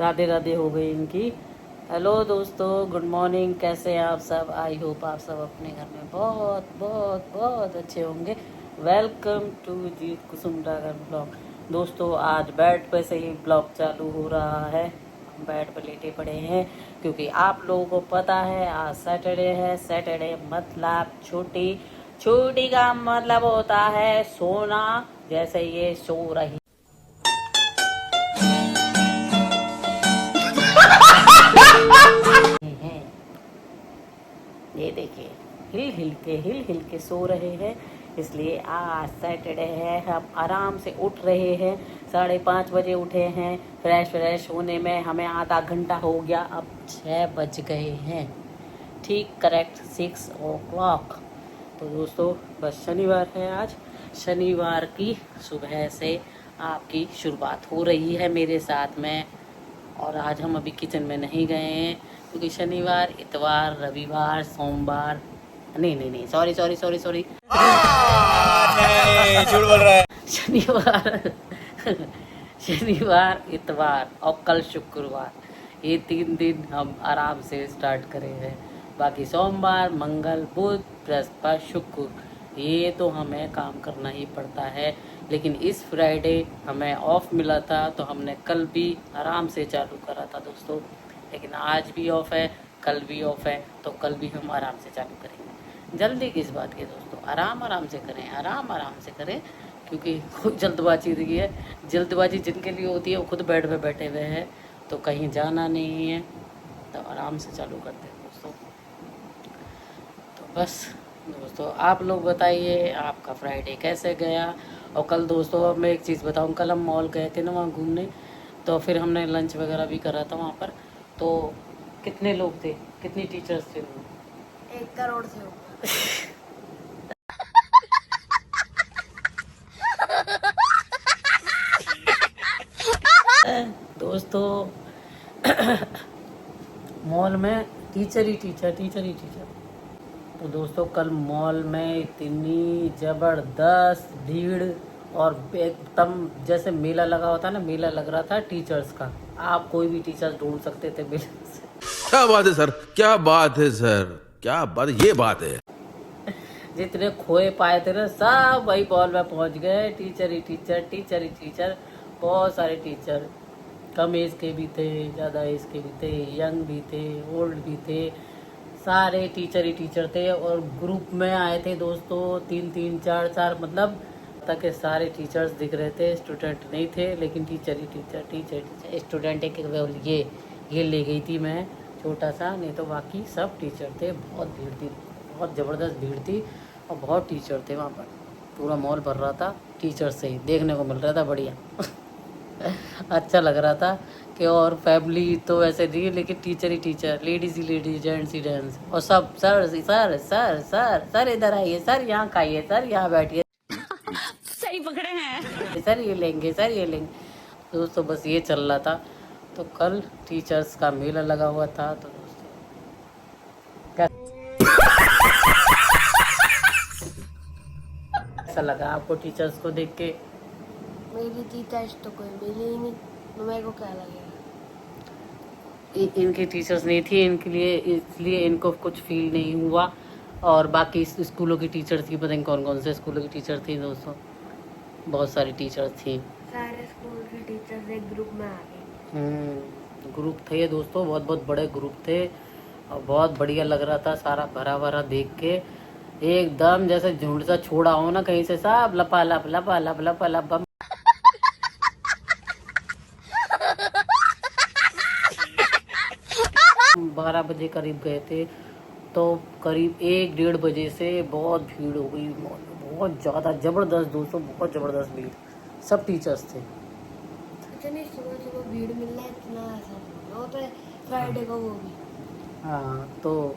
राधे राधे हो गई इनकी। हेलो दोस्तों, गुड मॉर्निंग। कैसे हैं आप सब? आई होप आप सब अपने घर में बहुत बहुत बहुत अच्छे होंगे। Welcome to G Kusumdagar blog. दोस्तों आज बेड पे से ही ब्लॉग चालू हो रहा है। हम बेड पे लेटे पड़े हैं क्योंकि आप लोगों को पता है आज सैटरडे है। सैटरडे मतलब छुट्टी। छुट्टी का मतलब होता है सोना, जैसे ये सो रही हैं। ये देखिए हिल हिल के सो रहे हैं। इसलिए आज सैटरडे है, हम आराम से उठ रहे हैं। 5:30 बजे उठे हैं। फ्रेश होने में हमें आधा घंटा हो गया। अब 6 बज गए हैं, ठीक करेक्ट 6 o'clock। तो दोस्तों बस शनिवार है आज। शनिवार की सुबह से आपकी शुरुआत हो रही है मेरे साथ में। और आज हम अभी किचन में नहीं गए हैं क्योंकि शनिवार, इतवार, रविवार, सोमवार, नहीं सॉरी झूठ बोल रहा है। शनिवार शनिवार, इतवार और कल शुक्रवार, ये 3 दिन हम आराम से स्टार्ट करे हैं। बाकी सोमवार, मंगल, बुध, बृहस्पति, शुक्र ये तो हमें काम करना ही पड़ता है। लेकिन इस फ्राइडे हमें ऑफ मिला था तो हमने कल भी आराम से चालू करा था दोस्तों। लेकिन आज भी ऑफ है, कल भी ऑफ है, तो कल भी हम आराम से चालू करेंगे। जल्दी किस बात की दोस्तों, आराम से करें, आराम से करें, क्योंकि कोई जल्दबाजी नहीं है। जल्दबाजी जिनके लिए होती है वो खुद बेड पे बैठे हुए हैं, तो कहीं जाना नहीं है, तो आराम से चालू करते हैं दोस्तों। तो बस दोस्तों आप लोग बताइए आपका फ्राइडे कैसे गया। और कल दोस्तों अब मैं एक चीज़ बताऊं, कल हम मॉल गए थे ना वहाँ घूमने, तो फिर हमने लंच वगैरह भी करा था वहाँ पर। तो कितने लोग थे, कितनी टीचर्स थे वहाँ? 1 करोड़ से ऊपर। दोस्तों मॉल में टीचर ही टीचर। तो दोस्तों कल मॉल में इतनी ज़बरदस्त भीड़, और एकदम जैसे मेला लगा होता है ना, मेला लग रहा था टीचर्स का। आप कोई भी टीचर्स ढूंढ सकते थे मेले से। क्या बात है सर, क्या बात है सर, क्या बात, ये बात है। जितने खोए पाए थे ना सब वही मॉल में पहुंच गए। टीचर ही टीचर। बहुत सारे टीचर, कम एज के भी थे, ज़्यादा एज के भी थे, यंग भी थे, ओल्ड भी थे, सारे टीचर ही टीचर थे। और ग्रुप में आए थे दोस्तों 3 4 मतलब तक के सारे टीचर्स दिख रहे थे। स्टूडेंट नहीं थे, लेकिन टीचर ही टीचर। स्टूडेंट एक ये ले गई थी मैं छोटा सा, नहीं तो बाकी सब टीचर थे। बहुत भीड़ थी, बहुत ज़बरदस्त भीड़ थी, और बहुत टीचर थे वहाँ पर। पूरा मॉल भर रहा था टीचर से ही, देखने को मिल रहा था बढ़िया अच्छा लग रहा था कि और फैमिली तो वैसे नहीं, लेकिन टीचर ही टीचर, लेडीज ही लेडीज, जेंट्स ही जेंट्स, और सब सर इधर आइए, सर यहाँ खाइए, सर यहाँ बैठिए, सही पकड़े हैं। सर ये लेंगे, सर ये लेंगे। दोस्तों बस ये चल रहा था। तो कल टीचर्स का मेला लगा हुआ था। तो दोस्तों कैसा लगा आपको टीचर्स को देख के? मेरी टीचर्स तो कोई मिली ही नहीं, तो मेरे को क्या लगेगा। इनकी टीचर्स नहीं थी इनके लिए, इसलिए इनको कुछ फील नहीं हुआ। और बाकी स्कूलों की टीचर्स की पता नहीं कौन कौन से स्कूलों की टीचर थी दोस्तों, बहुत सारी टीचर्स थी। सारे स्कूल के टीचर्स एक ग्रुप में आ गए। ग्रुप थे दोस्तों, बहुत बहुत बड़े ग्रुप थे, और बहुत बढ़िया लग रहा था सारा भरा भरा देख के। एकदम जैसे झुंड सा छोड़ा हो ना कहीं से, सब लपा लप बम। 12 बजे करीब गए थे, तो करीब 1 डेढ़ बजे से बहुत भीड़ हो गई, बहुत ज़्यादा ज़बरदस्त दोस्तों, बहुत ज़बरदस्त भीड़। सब टीचर्स थे। इतनी सुबह भीड़ मिलना इतना आसान वो तो फ्राइडे को वो भी। हाँ तो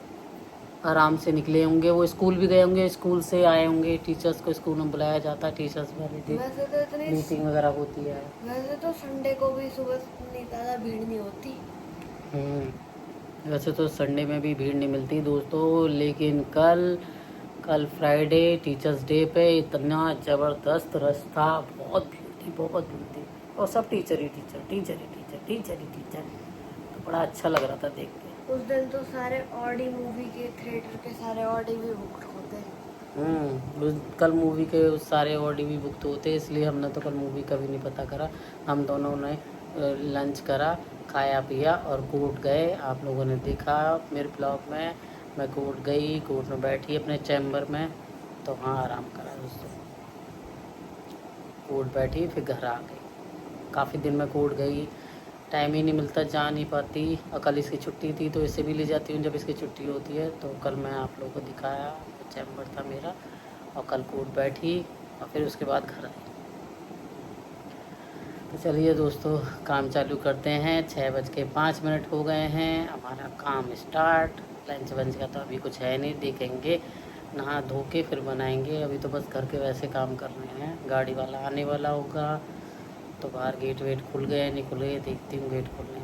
आराम से निकले होंगे, वो स्कूल भी गए होंगे, स्कूल से आए होंगे। टीचर्स को स्कूल में बुलाया जाता है, टीचर्स वाले दिन वैसे तो इतनी मीटिंग वगैरह होती है। वैसे तो संडे को भी सुबह इतनी ज़्यादा भीड़ नहीं होती। वैसे तो संडे में भी भीड़ नहीं मिलती दोस्तों, लेकिन कल फ्राइडे टीचर्स डे पे इतना ज़बरदस्त रश था, बहुत भीड़ थी। और सब टीचर ही टीचर, टीचर ही टीचर, टीचर ही टीचर। तो बड़ा अच्छा लग रहा था देख के। उस दिन तो सारे ऑडी मूवी के थिएटर के सारे ऑडी भी बुक होते हैं। कल मूवी के सारे ऑडी भी बुक होते, इसलिए हमने तो कल मूवी का भी नहीं पता करा। हम दोनों ने लंच करा, खाया पिया और कोर्ट गए। आप लोगों ने देखा मेरे ब्लॉग में, मैं कोर्ट गई, कोर्ट में बैठी अपने चैम्बर में, तो वहाँ आराम करा दोस्तों। कोर्ट बैठी फिर घर आ गई। काफ़ी दिन में कोर्ट गई, टाइम ही नहीं मिलता, जा नहीं पाती। और कल इसकी छुट्टी थी तो इसे भी ले जाती हूँ जब इसकी छुट्टी होती है। तो कल मैं आप लोगों को दिखाया, चैम्बर था मेरा, और कल कोर्ट बैठी और फिर उसके बाद घर आई। तो चलिए दोस्तों काम चालू करते हैं। 6:05 हो गए हैं, हमारा काम स्टार्ट। लंच वंच का तो अभी कुछ है नहीं, देखेंगे, नहा धो के फिर बनाएंगे। अभी तो बस घर के वैसे काम कर रहे हैं। गाड़ी वाला आने वाला होगा, तो बाहर गेट वेट खुल गए नहीं खुल गए, देखती हूँ गेट खुल गए।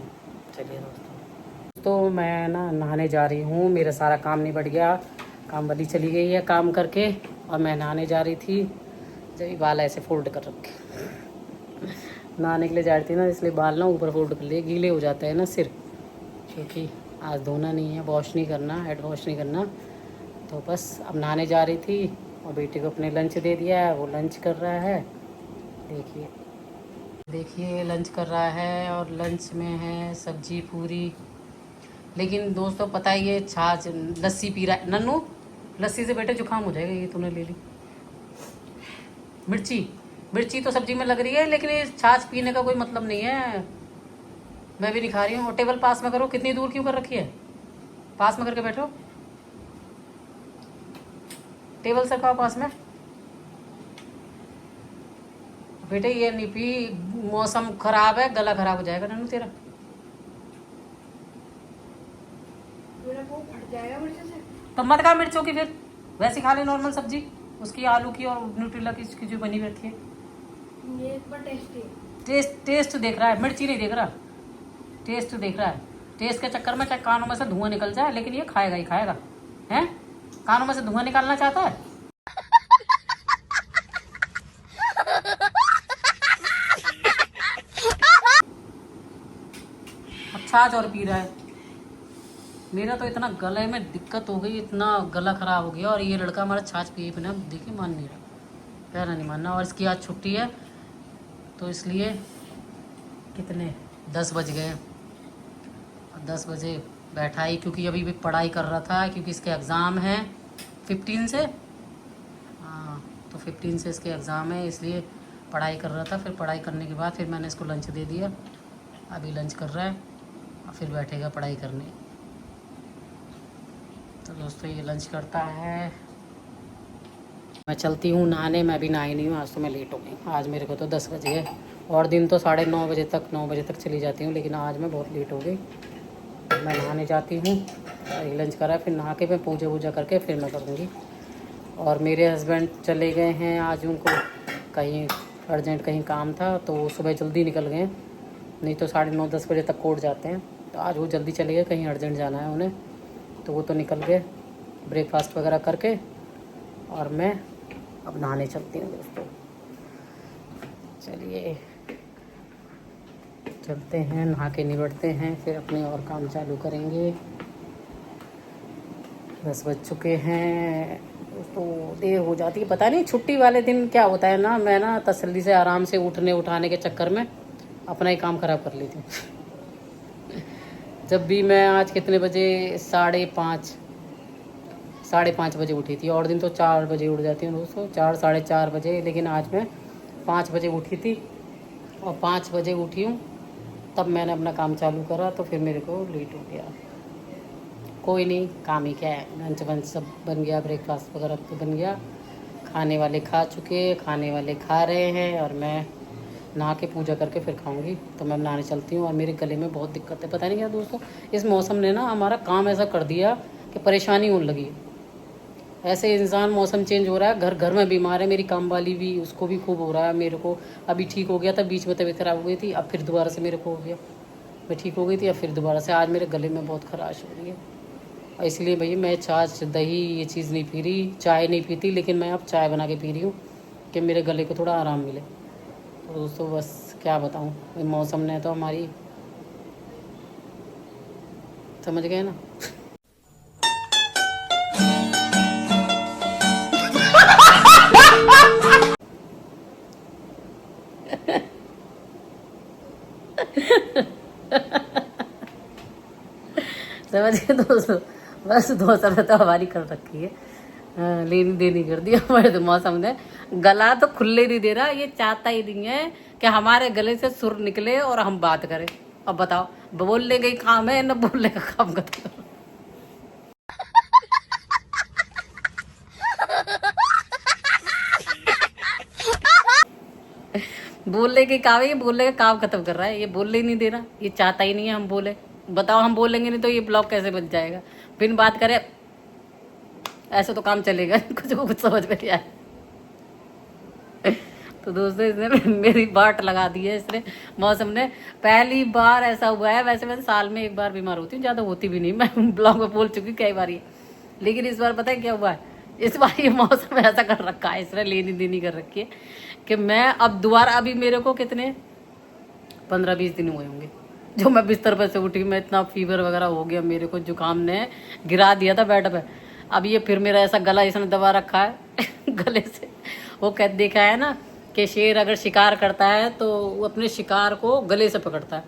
चलिए दोस्तों, तो मैं ना नहाने जा रही हूँ। मेरा सारा काम निबट गया, काम वाली चली गई है काम करके, और मैं नहाने जा रही थी। जब बाल ऐसे फोल्ड कर रखे, नहाने के लिए जा रही थी ना, इसलिए बाल ना ऊपर फोल्ड कर लिए, गीले हो जाते हैं ना सिर, क्योंकि आज धोना नहीं है, वॉश नहीं करना, हेड वॉश नहीं करना। तो बस अब नहाने जा रही थी और बेटे को अपने लंच दे दिया है, वो लंच कर रहा है। देखिए देखिए लंच कर रहा है, और लंच में है सब्जी पूरी। लेकिन दोस्तों पता है ये छाछ लस्सी पी रहा है। नन्नू लस्सी से बेटे जुकाम हो जाएगा, ये तूने ले ली। मिर्ची तो सब्जी में लग रही है, लेकिन ये छाछ पीने का कोई मतलब नहीं है। मैं भी नहीं खा रही हूँ। और टेबल पास में करो, कितनी दूर क्यों कर रखी है? पास में करके बैठो, टेबल से खाओ पास में। बेटे ये नहीं पी, मौसम खराब है, गला खराब हो जाएगा नन्नू तेरा। मेरा मुंह फट जाएगा मिर्च से। तो मत खा मिर्चों की, फिर वैसे खा ले नॉर्मल सब्जी, उसकी आलू की और न्यूट्रेला की जो बनी रहती है। ये एक बार टेस्टी टेस्ट देख रहा है, मिर्ची नहीं देख रहा, टेस्ट देख रहा है। टेस्ट के चक्कर में चाहे कानों में से धुआं निकल जाए, लेकिन ये खाएगा ही खाएगा। हैं, कानों में से धुआं निकालना चाहता है। अब छाछ और पी रहा है। मेरा तो इतना गले में दिक्कत हो गई, इतना गला खराब हो गया, और ये लड़का हमारा छाछ पिए बिना देखिए मान नहीं रहा, कहना नहीं मानना। और इसकी आज छुट्टी है, तो इसलिए कितने 10 बज गए, 10 बजे बैठा ही, क्योंकि अभी भी पढ़ाई कर रहा था, क्योंकि इसके एग्ज़ाम हैं 15 से। हाँ, तो 15 से इसके एग्ज़ाम है, इसलिए पढ़ाई कर रहा था। फिर पढ़ाई करने के बाद फिर मैंने इसको लंच दे दिया। अभी लंच कर रहा है और फिर बैठेगा पढ़ाई करने। तो दोस्तों ये लंच करता है, मैं चलती हूँ नहाने। मैं भी नहाई नहीं हूँ, आज तो मैं लेट हो गई। आज मेरे को तो 10 बज गए, और दिन तो 9:30 बजे तक 9 बजे तक चली जाती हूँ, लेकिन आज मैं बहुत लेट हो गई। मैं नहाने जाती हूँ, लंच करा, फिर नहा के मैं पूजा वूजा करके फिर मैं करूँगी। और मेरे हस्बैंड चले गए हैं आज, उनको कहीं अर्जेंट कहीं काम था, तो वो सुबह जल्दी निकल गए, नहीं तो 9:30-10 बजे तक कोर्ट जाते हैं। तो आज वो जल्दी चले गए, कहीं अर्जेंट जाना है उन्हें, तो वो तो निकल गए ब्रेकफास्ट वगैरह करके। और मैं अब नहाने चलती हूँ दोस्तों। चलिए चलते हैं, नहा के निबटते हैं, फिर अपने और काम चालू करेंगे। 10 बज चुके हैं तो देर हो जाती है। पता नहीं छुट्टी वाले दिन क्या होता है ना, मैं ना तसल्ली से आराम से उठाने के चक्कर में अपना ही काम ख़राब कर लेती हूँ। जब भी मैं आज कितने बजे 5:30 बजे उठी थी, और दिन तो 4 बजे उठ जाती हूँ दोस्तों, 4-4:30 बजे। लेकिन आज मैं 5 बजे उठी थी, और 5 बजे उठी हूँ तब मैंने अपना काम चालू करा, तो फिर मेरे को लेट हो गया। कोई नहीं, काम ही क्या है, लंच वंच सब बन गया, ब्रेकफास्ट वगैरह तो बन गया। खाने वाले खा चुके, खाने वाले खा रहे हैं, और मैं नहा के पूजा करके फिर खाऊंगी। तो मैं नहाने चलती हूँ। और मेरे गले में बहुत दिक्कत है, पता नहीं क्या दोस्तों, इस मौसम ने ना हमारा काम ऐसा कर दिया कि परेशानी होने लगी। ऐसे इंसान, मौसम चेंज हो रहा है, घर घर में बीमार है। मेरी काम वाली भी, उसको भी खूब हो रहा है। मेरे को अभी ठीक हो गया था, बीच में तबीयत खराब हो गई थी, अब फिर दोबारा से मेरे को हो गया। मैं ठीक हो गई थी, अब फिर दोबारा से आज मेरे गले में बहुत खराश हो रही है। और इसलिए भैया मैं छाछ दही ये चीज़ नहीं पी रही, चाय नहीं पीती, लेकिन मैं अब चाय बना के पी रही हूँ कि मेरे गले को थोड़ा आराम मिले। तो दोस्तों बस क्या बताऊँ, ये मौसम ने तो हमारी, समझ गए ना। समझ गए दोस्तों, बस दोस्तों ने तो हमारी कर रखी है, लेनी देनी कर दी हमारे तो मौसम ने। गला तो खुले नहीं दे रहा, ये चाहता ही नहीं है कि हमारे गले से सुर निकले और हम बात करें। अब बताओ, बोलने का ही काम है न बोलने का काम करते हो। बोलने के काम है, ये बोलने का काम खत्म कर रहा है, ये बोलने ही नहीं दे रहा, ये चाहता ही नहीं है हम बोले। बताओ, हम बोलेंगे नहीं तो ये ब्लॉग कैसे बन जाएगा, बिन बात करे ऐसे तो काम चलेगा। कुछ को कुछ समझ में नहीं आया। तो दोस्तों इसने मेरी बाट लगा दी है, इसने मौसम ने। पहली बार ऐसा हुआ है, वैसे मैं साल में एक बार बीमार होती हूँ, ज़्यादा होती भी नहीं, मैं ब्लॉग में बोल चुकी कई बार ये। लेकिन इस बार पता है क्या हुआ है, इस बार ये मौसम ऐसा कर रखा है, इसने लेनी देनी कर रखी है कि मैं अब दोबारा, अभी मेरे को कितने 15-20 दिन हुए होंगे जो मैं बिस्तर पर से उठी, मैं इतना फीवर वगैरह हो गया मेरे को, जुकाम ने गिरा दिया था बेड पे। अब ये फिर मेरा ऐसा गला इसने दबा रखा है गले से। वो कह देखा है ना कि शेर अगर शिकार करता है तो वो अपने शिकार को गले से पकड़ता है,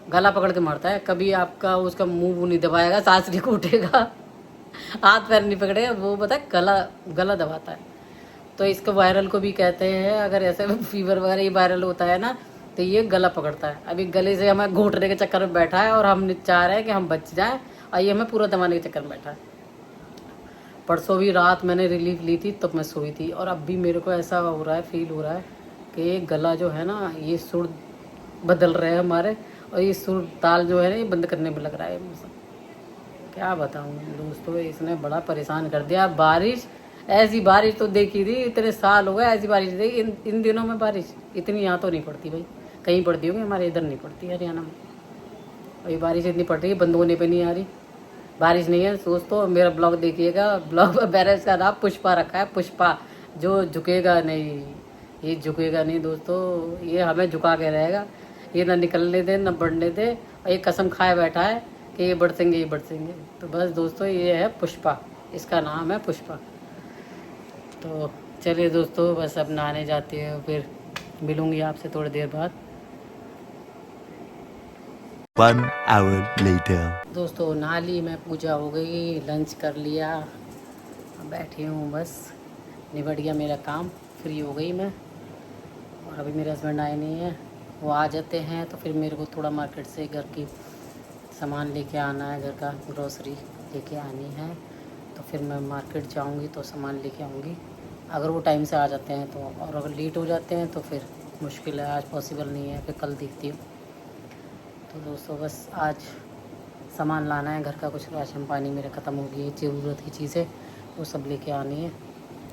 गला पकड़ के मारता है। कभी आपका उसका मुंह नहीं दबाएगा, सांस नहीं घूटेगा, हाथ पैर नहीं पकड़ेगा, वो पता है गला दबाता है। तो इसको वायरल को भी कहते हैं, अगर ऐसे फीवर वगैरह ये वायरल होता है ना तो ये गला पकड़ता है। अभी गले से हमें घोटने के चक्कर में बैठा है और हम चाह रहे हैं कि हम बच जाएं, और ये हमें पूरा दबाने के चक्कर में बैठा है। परसों भी रात मैंने रिलीफ ली थी तब मैं सोई थी, और अब भी मेरे को ऐसा हो रहा है, फील हो रहा है कि ये गला जो है ना, ये सुर बदल रहे हैं हमारे, और ये सुर ताल जो है ना ये बंद करने में लग रहा है मौसम। क्या बताऊँ दोस्तों, इसने बड़ा परेशान कर दिया। बारिश, ऐसी बारिश तो देखी थी, इतने साल हो गए ऐसी बारिश देखी। इन दिनों में बारिश इतनी यहाँ तो नहीं पड़ती भाई, कहीं पड़ती होगी, हमारे इधर नहीं पड़ती हरियाणा में। और ये बारिश इतनी पड़ रही है, बंद होने पे नहीं आ रही, बारिश नहीं है। दोस्तों मेरा ब्लॉग देखिएगा, ब्लॉग में बैरेज का नाम पुष्पा रखा है, पुष्पा, जो झुकेगा नहीं, ये झुकेगा नहीं दोस्तों, ये हमें झुका के रहेगा, ये ना निकलने दे ना बढ़ने दे, और ये कसम खाए बैठा है कि ये बढ़सेंगे ये बढ़सेंगे। तो बस दोस्तों ये है पुष्पा, इसका नाम है पुष्पा। तो चलिए दोस्तों, बस अब नहाने जाते हैं, फिर मिलूंगी आपसे थोड़ी देर बाद। 1 hour later. दोस्तों नहा ली मैं, पूजा हो गई, लंच कर लिया, अब बैठी हूँ, बस निबट गया मेरा काम, फ्री हो गई मैं। और अभी मेरे हस्बैंड आए नहीं हैं, वो आ जाते हैं तो फिर मेरे को थोड़ा मार्केट से घर की सामान लेके आना है, घर का ग्रोसरी लेके आनी है, तो फिर मैं मार्केट जाऊँगी तो सामान लेके आऊँगी। अगर वो टाइम से आ जाते हैं तो, और अगर लेट हो जाते हैं तो फिर मुश्किल है, आज पॉसिबल नहीं है, फिर कल देखती हूँ। तो दोस्तों बस आज सामान लाना है घर का, कुछ राशन पानी मेरे ख़त्म हो गई, ज़रूरत की चीज़ें वो सब लेके आनी है,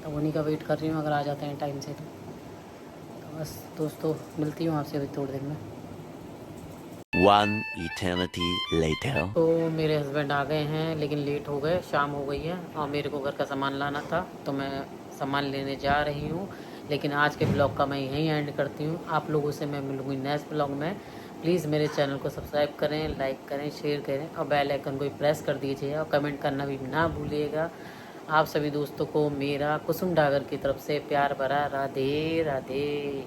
तो उन्हीं का वेट कर रही हूँ, अगर आ जाते हैं टाइम से तो बस दोस्तों मिलती हूँ आपसे अभी थोड़ी देर में। 1 eternity later. तो मेरे हस्बैंड आ गए हैं, लेकिन लेट हो गए, शाम हो गई है, और मेरे को घर का सामान लाना था तो मैं सामान लेने जा रही हूँ। लेकिन आज के ब्लॉग का मैं यहीं एंड करती हूँ, आप लोगों से मैं मिलूँगी नेक्स्ट ब्लॉग में। प्लीज़ मेरे चैनल को सब्सक्राइब करें, लाइक करें, शेयर करें, और बेल आइकन को भी प्रेस कर दीजिए, और कमेंट करना भी ना भूलिएगा। आप सभी दोस्तों को मेरा कुसुम डागर की तरफ से प्यार भरा राधे राधे।